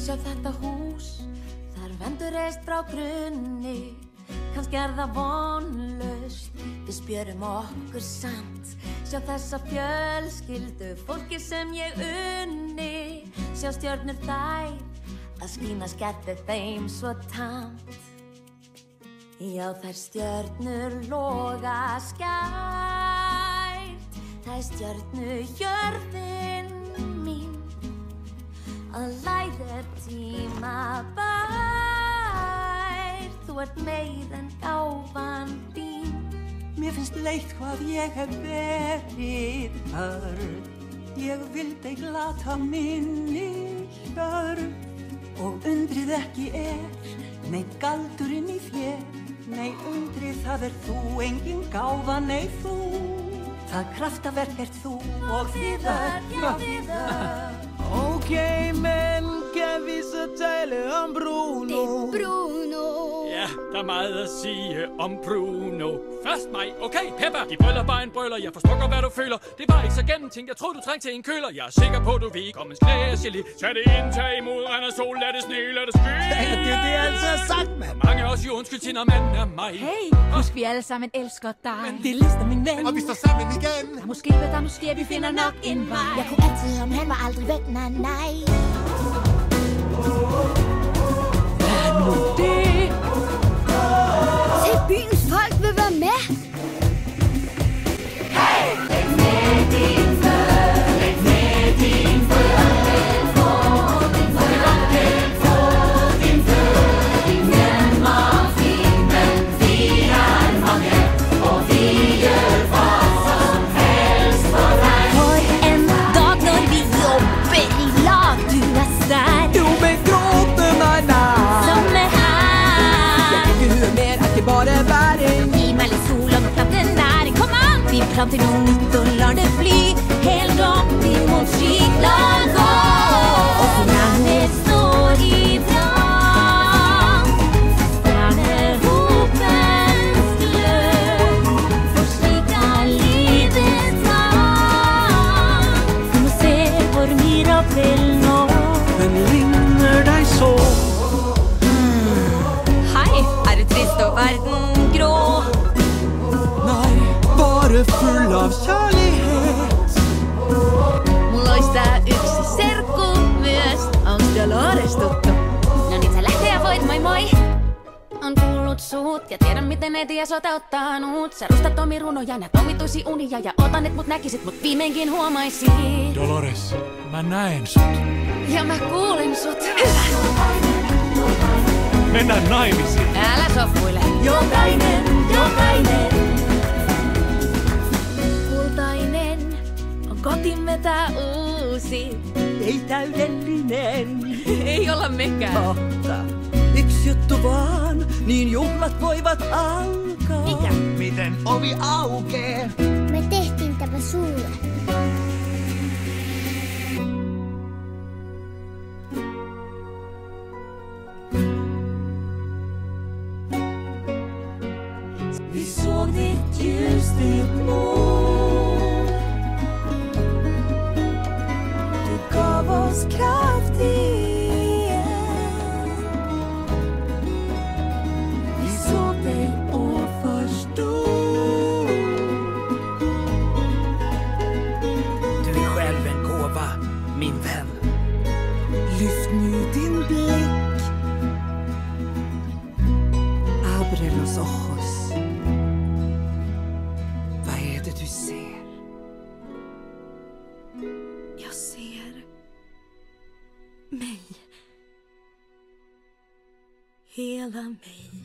Sjá þetta hús, þar endurreist frá grunni. Kannski það vonlaust, við spjörum okkur samt. Sjá þessa fjölskyldu, fólki sem ég unni. Sjá stjörnur þær, að skína skerti þeim svo tamt. Já, þær stjörnur loga skært. Það stjörnu jörðin mín, að læða tíma bær. Þú ert meir en gáfan þín. Mér finnst leitt hvað ég hef verið börn. Ég vildi glata minni börn. Og undrið ekki neitt galdurinn í þér. Nei, undrið það þú, engin gáfa, nei þú. Það kraftaverk þú og þið Okay, men kan vi så tale om Bruno? Det er Bruno. Ja, der er meget at sige om Bruno. Først mig, okay, Peppa. De brøller bare en brøller, jeg forstår godt, hvad du føler. Det var ikke så gennemtænkt, jeg troede, du trængte til en køler. Jeg er sikker på, du vil komme en skræsgeli. Tag det ind, tag imod, rend og sol, lad det sne, lad det sky. Det er altså sagt, mand. Mange af os jo undskyld til, når manden er mig. Hey, husk vi alle sammen elsker dig. Men det lister min ven. Og vi står sammen igen. Der måske ved der måske, vi finder nok en vej. Jeg kunne altid, om han var aldrig væk, nej. Hvad nu det? Se, byens folk vil være med. Hey! Læg med din fød, læg med din fød. Fram til noe nytt og lar det fly helt opp imot skyland gå. Og stjerner står i brann. Stjernehopens glød. For slik er livets gang. Du må se hvor mirakel nå. Den ringer deg så. Hei, det trist og verden grå? Full av kärlighet. Mulla yksi serkku myös Australialaaristuttu. No niin, sä lähtee ja voit moi moi. On kuullut suut ja tiedän miten neitiä sä oot ottanut. Sä rustat omi runoja, näet omituisi unia ja otan et mut näkisit mut viimeinkin huomaisit. Dolores, mä näen sut. Ja mä kuulin sut. Hyvä. Mennään naimisiin. Älä soffuile. Jokainen. Kotimme tää uusi. Ei täydellinen. Ei olla mekään. Totta. Yksi juttu vaan, niin juhlat voivat alkaa. Mikä? Miten ovi aukee? Me tehtiin tämä sulle. Vi såg ditt ljus, ditt mål. Kraft igen. Vi såg dig och förstod. Du är själv en gåva, min vän. Lyft nu din blick. Abre los ojos. Vad är det du ser? Jag ser mig. Hela mig.